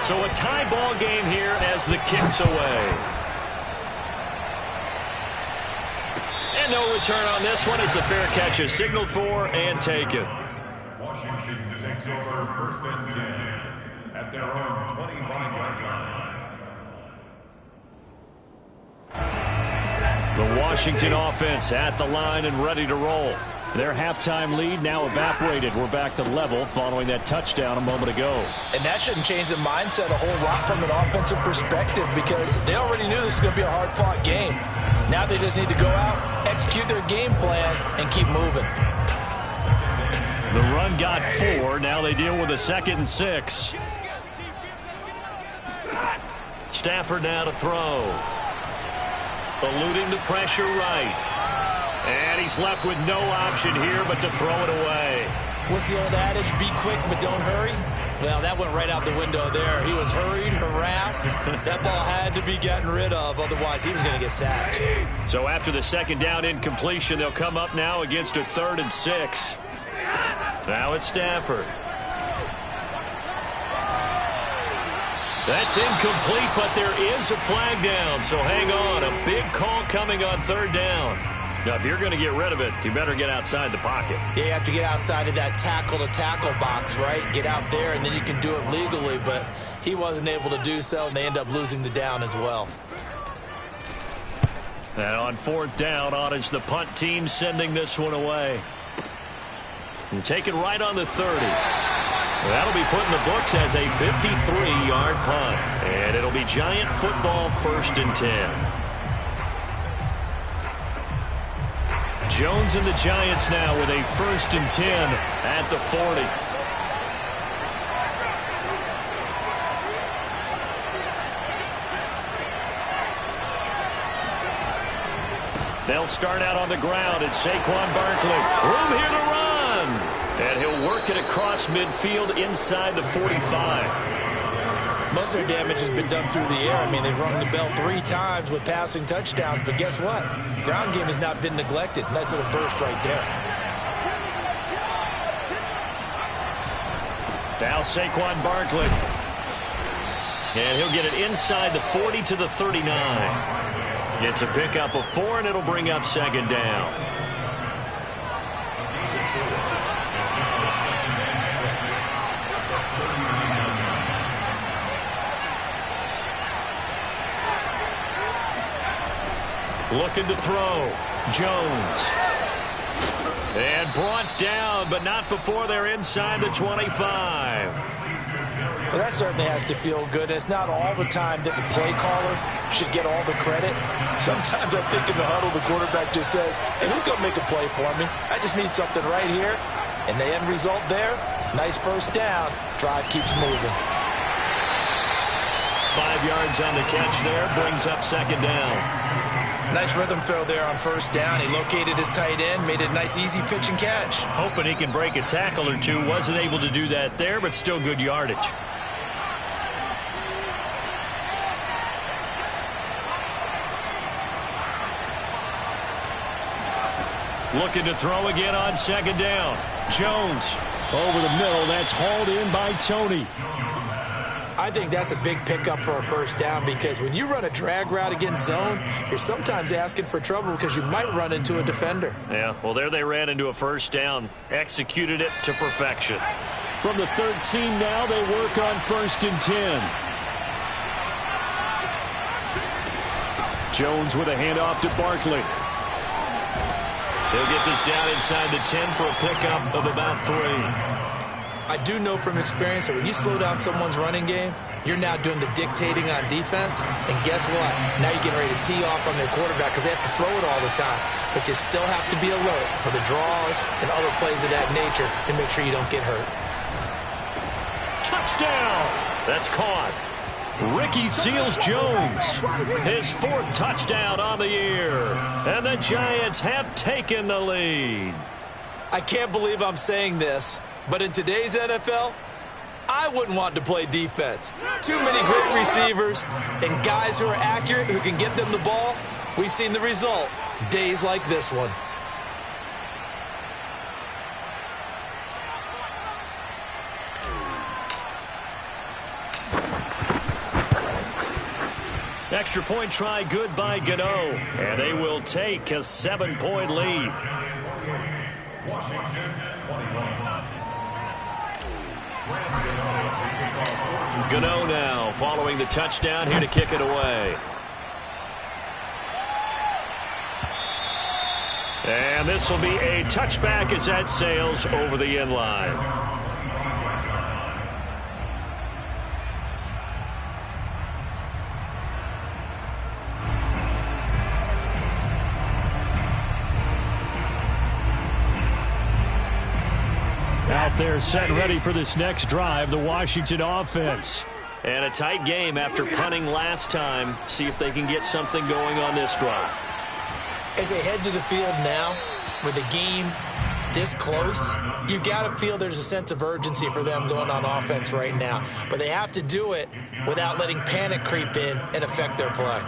So a tie ball game here as the kick's away. And no return on this one as the fair catch is signaled for and taken. Washington takes over 1st and 10 at their own 25-yard line. The Washington offense at the line and ready to roll. Their halftime lead now evaporated. We're back to level following that touchdown a moment ago. And that shouldn't change the mindset a whole lot from an offensive perspective because they already knew this was going to be a hard-fought game. Now they just need to go out, execute their game plan, and keep moving. The run got 4. Now they deal with a 2nd and 6. Stafford now to throw. Eluding the pressure right. And he's left with no option here but to throw it away. What's the old adage? Be quick, but don't hurry? Well, that went right out the window there. He was hurried, harassed. That ball had to be gotten rid of. Otherwise, he was going to get sacked. So after the 2nd down incompletion, they'll come up now against a 3rd and 6. Now it's Stafford. That's incomplete, but there is a flag down. So hang on. A big call coming on 3rd down. Now, if you're going to get rid of it, you better get outside the pocket. Yeah, you have to get outside of that tackle-to-tackle box, right? Get out there, and then you can do it legally. But he wasn't able to do so, and they end up losing the down as well. And on 4th down, on is the punt team sending this one away. And take it right on the 30. That'll be put in the books as a 53-yard punt. And it'll be Giant football 1st and 10. Jones and the Giants now with a 1st and 10 at the 40. They'll start out on the ground. It's Saquon Barkley. Room here to run. And he'll work it across midfield inside the 45. Most of their damage has been done through the air. I mean, they've rung the bell 3 times with passing touchdowns, but guess what? Ground game has not been neglected. Nice little burst right there. Now Saquon Barkley. And he'll get it inside the 40 to the 39. It's a pickup of 4, and it'll bring up 2nd down. Looking to throw. Jones. And brought down, but not before they're inside the 25. Well, that certainly has to feel good. It's not all the time that the play caller should get all the credit. Sometimes I think in the huddle, the quarterback just says, hey, who's going to make a play for me? I just need something right here. And the end result there, nice 1st down. Drive keeps moving. 5 yards on the catch there, brings up 2nd down. Nice rhythm throw there on 1st down. He located his tight end, made it a nice easy pitch and catch. Hoping he can break a tackle or two. Wasn't able to do that there, but still good yardage. Looking to throw again on 2nd down. Jones over the middle. That's hauled in by Tony. I think that's a big pickup for a 1st down because when you run a drag route against zone, you're sometimes asking for trouble because you might run into a defender. Yeah, well, there they ran into a 1st down. Executed it to perfection. From the 13 now, they work on 1st and 10. Jones with a handoff to Barkley. He'll get this down inside the 10 for a pickup of about 3. I do know from experience that when you slow down someone's running game, you're now doing the dictating on defense. And guess what? Now you're getting ready to tee off on their quarterback because they have to throw it all the time. But you still have to be alert for the draws and other plays of that nature to make sure you don't get hurt. Touchdown! That's caught. Ricky Seals-Jones, his 4th touchdown on the year. And the Giants have taken the lead. I can't believe I'm saying this, but in today's NFL, I wouldn't want to play defense. Too many great receivers and guys who are accurate, who can get them the ball. We've seen the result. Days like this one. Extra point try good by Gano. And they will take a 7-point lead. Washington 21. Gano now following the touchdown here to kick it away. And this will be a touchback as that sails over the end line. Out there set and ready for this next drive, the Washington offense. And a tight game after punting last time. See if they can get something going on this drive. As they head to the field now, with the game this close, you've got to feel there's a sense of urgency for them going on offense right now. But they have to do it without letting panic creep in and affect their play.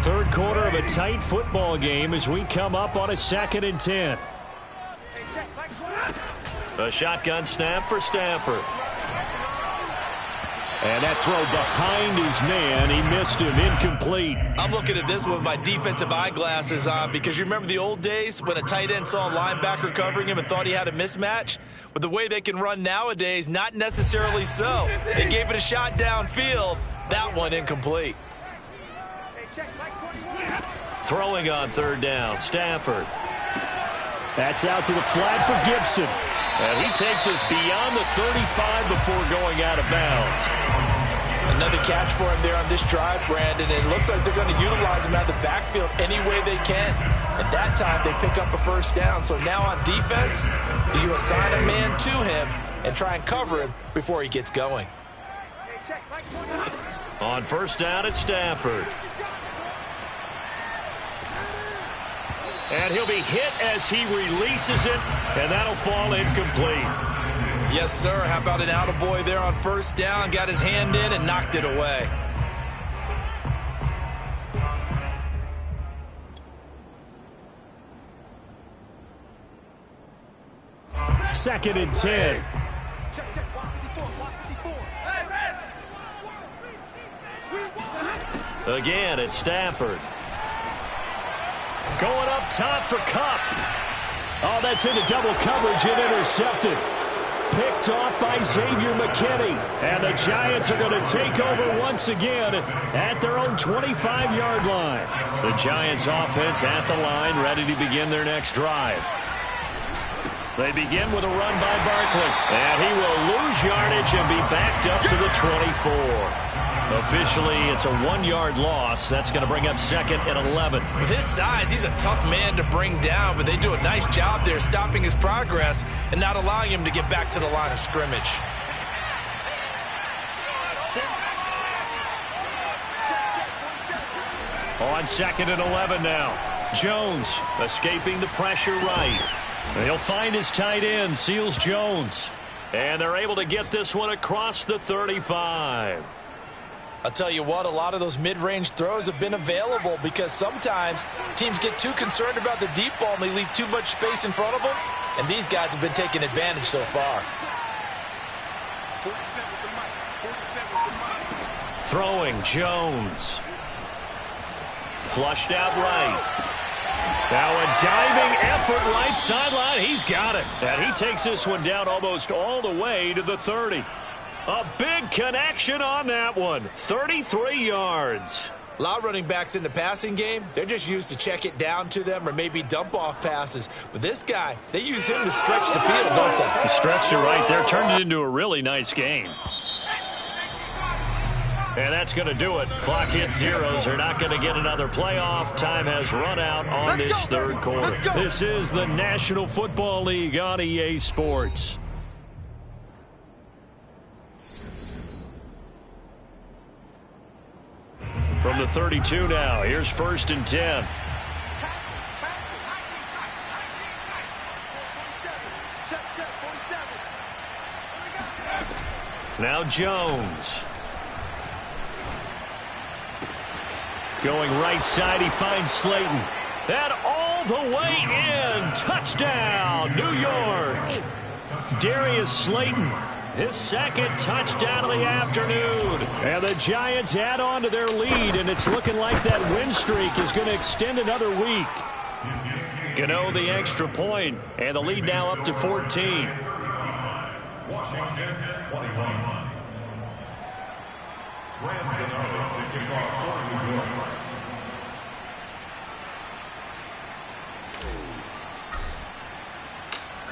Third quarter of a tight football game as we come up on a 2nd and 10. A shotgun snap for Stafford. And that throw behind his man. He missed him. Incomplete. I'm looking at this with my defensive eyeglasses on because you remember the old days when a tight end saw a linebacker covering him and thought he had a mismatch? With the way they can run nowadays, not necessarily so. They gave it a shot downfield. That one incomplete. Throwing on 3rd down, Stafford. That's out to the flat for Gibson. And he takes us beyond the 35 before going out of bounds. Another catch for him there on this drive, Brandon. And it looks like they're going to utilize him out of the backfield any way they can. And that time they pick up a 1st down. So now on defense, do you assign a man to him and try and cover him before he gets going? On 1st down, it's Stafford. And he'll be hit as he releases it, and that'll fall incomplete. Yes, sir. How about an attaboy there on 1st down? Got his hand in and knocked it away. Second and 10. Again, it's Stafford. Going up top for Kupp. Oh, that's into double coverage and intercepted. Picked off by Xavier McKinney. And the Giants are going to take over once again at their own 25-yard line. The Giants offense at the line, ready to begin their next drive. They begin with a run by Barkley. And he will lose yardage and be backed up to the 24. Officially, it's a 1-yard loss. That's going to bring up 2nd and 11. With his size, he's a tough man to bring down, but they do a nice job there stopping his progress and not allowing him to get back to the line of scrimmage. On 2nd and 11 now. Jones escaping the pressure right. He'll find his tight end, Seals Jones. And they're able to get this one across the 35. I'll tell you what, a lot of those mid-range throws have been available because sometimes teams get too concerned about the deep ball and they leave too much space in front of them, and these guys have been taking advantage so far. Throwing, Jones. Flushed out right. Now a diving effort right sideline. He's got it. And he takes this one down almost all the way to the 30. A big connection on that one. 33 yards. A lot of running backs in the passing game, they're just used to check it down to them or maybe dump off passes. But this guy, they use him to stretch the field, don't they? He stretched it right there, turned it into a really nice game. And that's going to do it. Clock hits zeros. They're not going to get another playoff. Time has run out on this third quarter. This is the National Football League on EA Sports. From the 32 now, here's 1st and 10. Now Jones. Going right side, he finds Slayton. And all the way in. Touchdown, New York. Darius Slayton his second touchdown of the afternoon. And the Giants add on to their lead, and it's looking like that win streak is going to extend another week. Gano the extra point, and the lead now up to 14. Washington 21. Graham Gano to kick off for New York.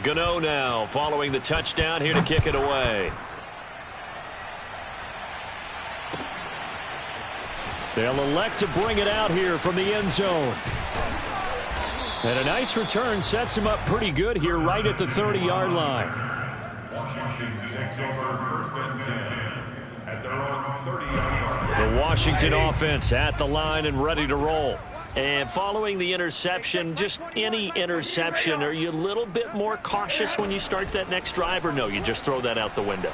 Gano now following the touchdown here to kick it away. They'll elect to bring it out here from the end zone. And a nice return sets him up pretty good here right at the 30-yard line. Washington takes over first and 10 at their own 30-yard line. The Washington offense at the line and ready to roll. And following the interception, just any interception, are you a little bit more cautious when you start that next drive, or no, you just throw that out the window?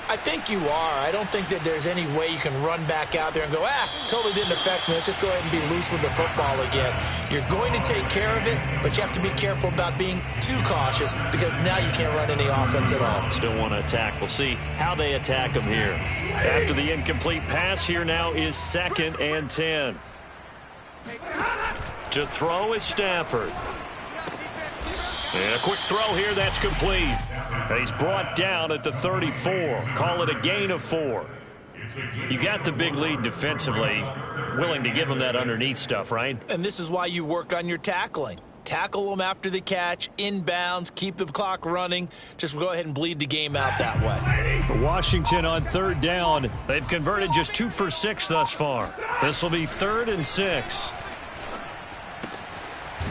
I think you are. I don't think that there's any way you can run back out there and go, totally didn't affect me. Let's just go ahead and be loose with the football again. You're going to take care of it, but you have to be careful about being too cautious because now you can't run any offense at all. Still want to attack. We'll see how they attack them here. After the incomplete pass, here now is 2nd and 10. To throw is Stafford. And a quick throw here, that's complete. And he's brought down at the 34. Call it a gain of 4. You got the big lead defensively. Willing to give him that underneath stuff, right? And this is why you work on your tackling. Tackle them after the catch, inbounds, keep the clock running. Just go ahead and bleed the game out that way. Washington on 3rd down. They've converted just 2 for 6 thus far. This will be 3rd and 6.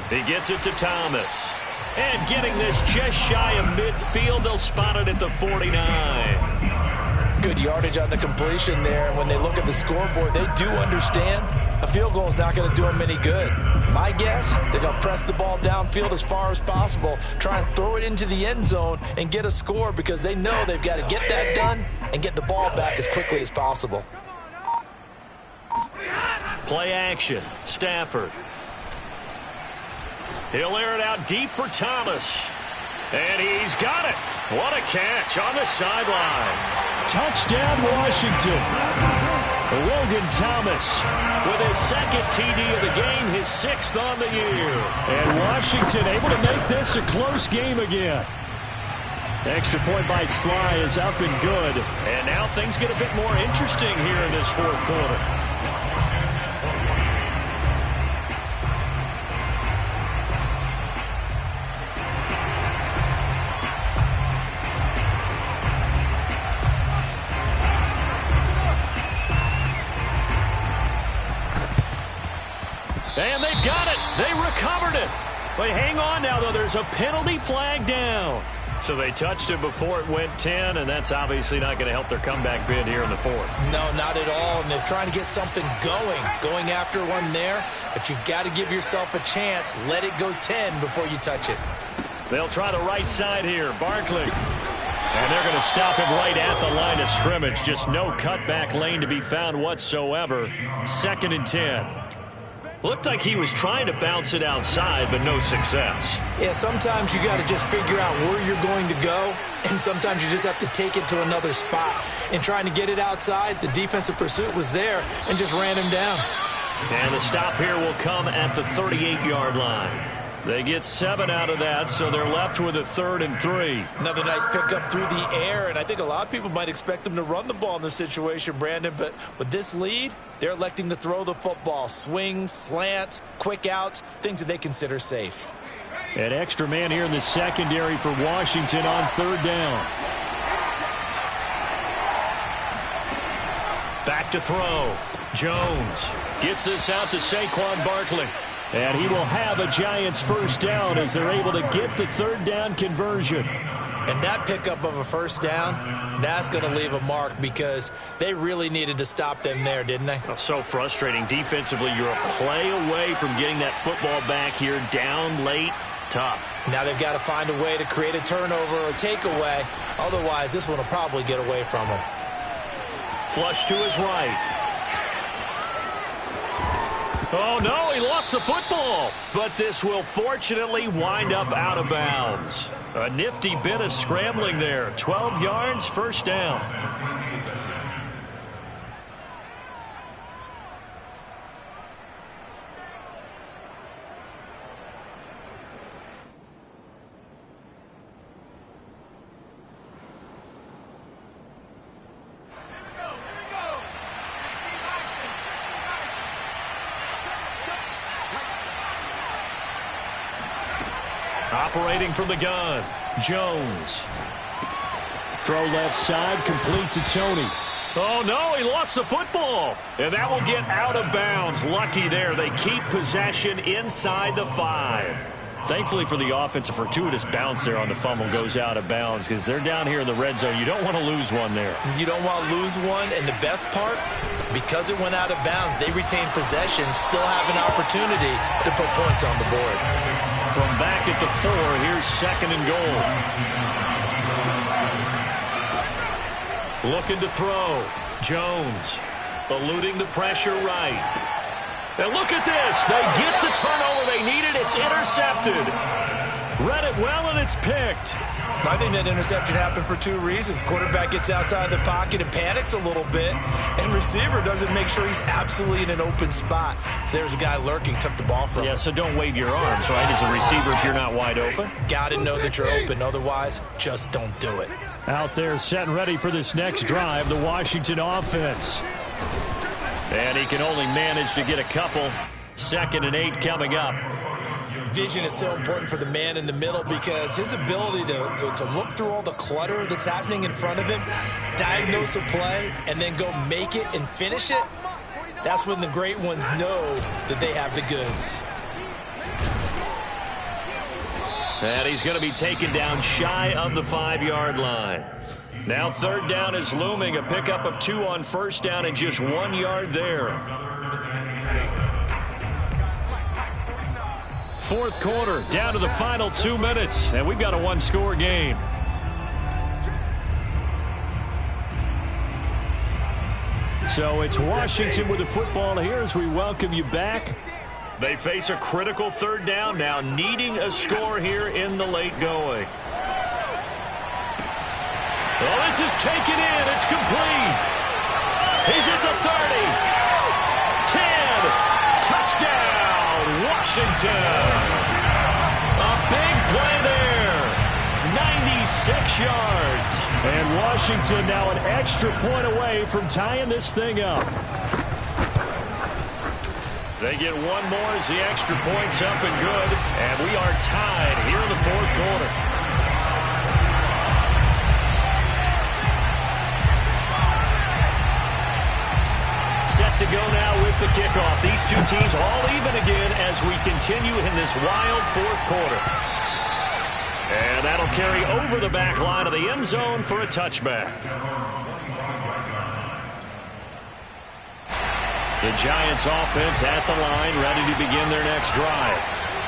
He gets it to Thomas. And getting this just shy of midfield, they'll spot it at the 49. Good yardage on the completion there. When they look at the scoreboard, they do understand a field goal is not going to do them any good. My guess, they're going to press the ball downfield as far as possible, try and throw it into the end zone and get a score because they know they've got to get that done and get the ball back as quickly as possible. Play action. Stafford. He'll air it out deep for Thomas. And he's got it. What a catch on the sideline. Touchdown, Washington. Logan Thomas with his 2nd TD of the game, his 6th on the year. And Washington able to make this a close game again. Extra point by Sly is up and good. And now things get a bit more interesting here in this 4th quarter. And they've got it. They recovered it. But hang on now, though. There's a penalty flag down. So they touched it before it went 10, and that's obviously not going to help their comeback bid here in the 4th. No, not at all. And they're trying to get something going after one there. But you've got to give yourself a chance. Let it go 10 before you touch it. They'll try the right side here. Barkley. And they're going to stop him right at the line of scrimmage. Just no cutback lane to be found whatsoever. 2nd and 10. Looked like he was trying to bounce it outside, but no success. Yeah, sometimes you got to just figure out where you're going to go, and sometimes you just have to take it to another spot. And trying to get it outside, the defensive pursuit was there and just ran him down. And the stop here will come at the 38-yard line. They get 7 out of that, so they're left with a 3rd and 3. Another nice pickup through the air, and I think a lot of people might expect them to run the ball in this situation, Brandon, but with this lead, they're electing to throw the football. Swings, slants, quick outs, things that they consider safe. An extra man here in the secondary for Washington on 3rd down. Back to throw. Jones gets this out to Saquon Barkley. And he will have a Giants 1st down as they're able to get the 3rd down conversion. And that pickup of a 1st down, that's going to leave a mark because they really needed to stop them there, didn't they? Oh, so frustrating. Defensively, you're a play away from getting that football back here down late. Tough. Now they've got to find a way to create a turnover or takeaway. Otherwise, this one will probably get away from them. Flush to his right. Oh, no, he lost the football. But this will fortunately wind up out of bounds. A nifty bit of scrambling there. 12 yards, first down. Operating from the gun, Jones. Throw left side, complete to Tony. Oh, no, he lost the football. And that will get out of bounds. Lucky there. They keep possession inside the 5. Thankfully for the offense, a fortuitous bounce there on the fumble goes out of bounds because they're down here in the red zone. You don't want to lose one there. You don't want to lose one, and the best part, because it went out of bounds, they retain possession, still have an opportunity to put points on the board. From back at the 4, here's second and goal. Looking to throw. Jones eluding the pressure right. And look at this. They get the turnover they needed. It's intercepted. Read it well, and it's picked. I think that interception happened for 2 reasons. Quarterback gets outside the pocket and panics a little bit, and receiver doesn't make sure he's absolutely in an open spot. So there's a guy lurking, took the ball from him. Yeah, so don't wave your arms, right, as a receiver if you're not wide open. Got to know that you're open. Otherwise, just don't do it. Out there set and ready for this next drive, the Washington offense. And he can only manage to get a couple. 2nd and 8 coming up. Vision is so important for the man in the middle because his ability to look through all the clutter that's happening in front of him, diagnose a play, and then go make it and finish it, that's when the great ones know that they have the goods. And he's going to be taken down shy of the 5-yard line. Now 3rd down is looming. A pickup of 2 on 1st down and just 1 yard there. 4th quarter, down to the final 2 minutes, and we've got a 1-score game. So it's Washington with the football here as we welcome you back. They face a critical 3rd down now, needing a score here in the late going. Well, this is taken in. It's complete. He's at the 30. 10. Touchdown, Washington. A big play there. 96 yards. And Washington now an extra point away from tying this thing up. They get one more as the extra point's up and good. And we are tied here in the 4th quarter. Set to go now with the kickoff. These 2 teams all even again as we continue in this wild 4th quarter. And that'll carry over the back line of the end zone for a touchback. The Giants offense at the line, ready to begin their next drive.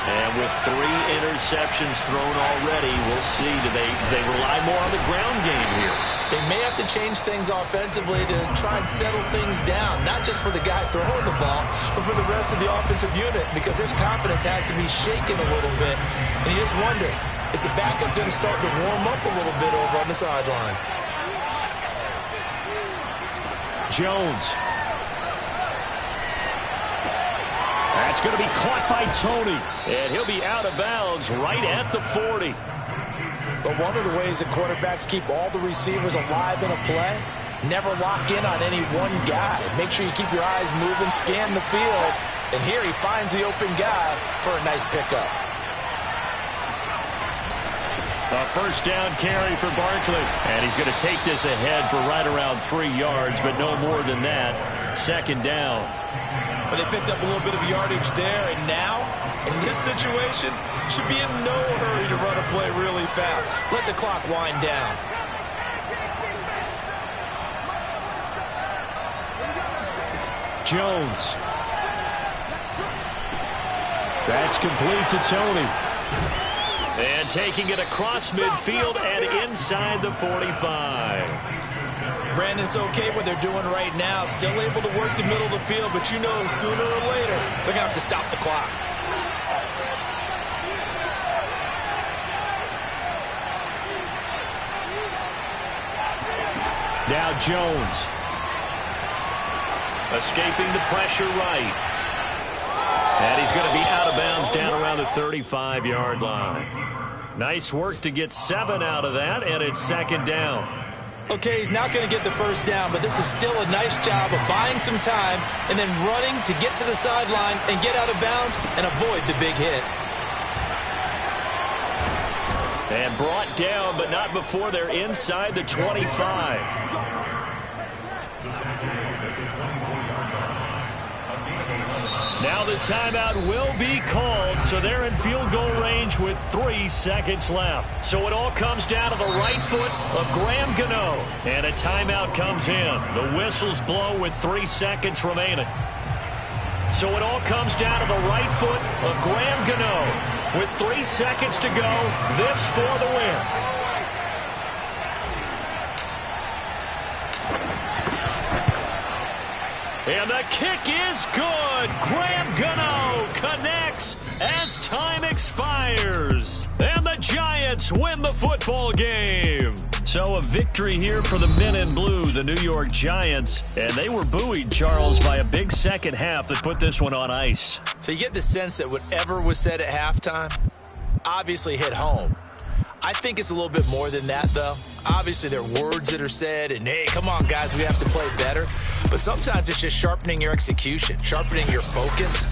And with 3 interceptions thrown already, we'll see. Do they rely more on the ground game here? They may have to change things offensively to try and settle things down, not just for the guy throwing the ball, but for the rest of the offensive unit, because their confidence has to be shaken a little bit. And you just wonder, is the backup going to start to warm up a little bit over on the sideline? Jones. That's going to be caught by Tony. And he'll be out of bounds right at the 40. But one of the ways that quarterbacks keep all the receivers alive in a play, never lock in on any one guy. Make sure you keep your eyes moving, scan the field. And here he finds the open guy for a nice pickup. A 1st down carry for Barkley. And he's going to take this ahead for right around 3 yards, but no more than that. 2nd down. But they picked up a little bit of yardage there, and now, in this situation, should be in no hurry to run a play really fast. Let the clock wind down. Jones. That's complete to Tony. And taking it across midfield and inside the 45. Brandon, it's okay what they're doing right now. Still able to work the middle of the field, but you know sooner or later they're going to have to stop the clock. Now Jones. Escaping the pressure right. And he's going to be out of bounds down around the 35-yard line. Nice work to get 7 out of that, and it's second down. Okay, he's not going to get the first down, but this is still a nice job of buying some time and then running to get to the sideline and get out of bounds and avoid the big hit. And brought down, but not before they're inside the 25. Now the timeout will be called, so they're in field goal range with 3 seconds left. So it all comes down to the right foot of Graham Gano, and a timeout comes in. The whistles blow with 3 seconds remaining. So it all comes down to the right foot of Graham Gano with 3 seconds to go. This for the win. And the kick is good. Graham Gano connects as time expires. And the Giants win the football game. So a victory here for the men in blue, the New York Giants. And they were buoyed, Charles, by a big second half that put this one on ice. So you get the sense that whatever was said at halftime obviously hit home. I think it's a little bit more than that, though. Obviously, there are words that are said, and, hey, come on, guys, we have to play better. But sometimes it's just sharpening your execution, sharpening your focus,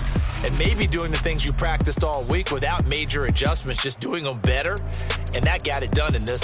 and maybe doing the things you practiced all week without major adjustments, just doing them better. And that got it done in this one.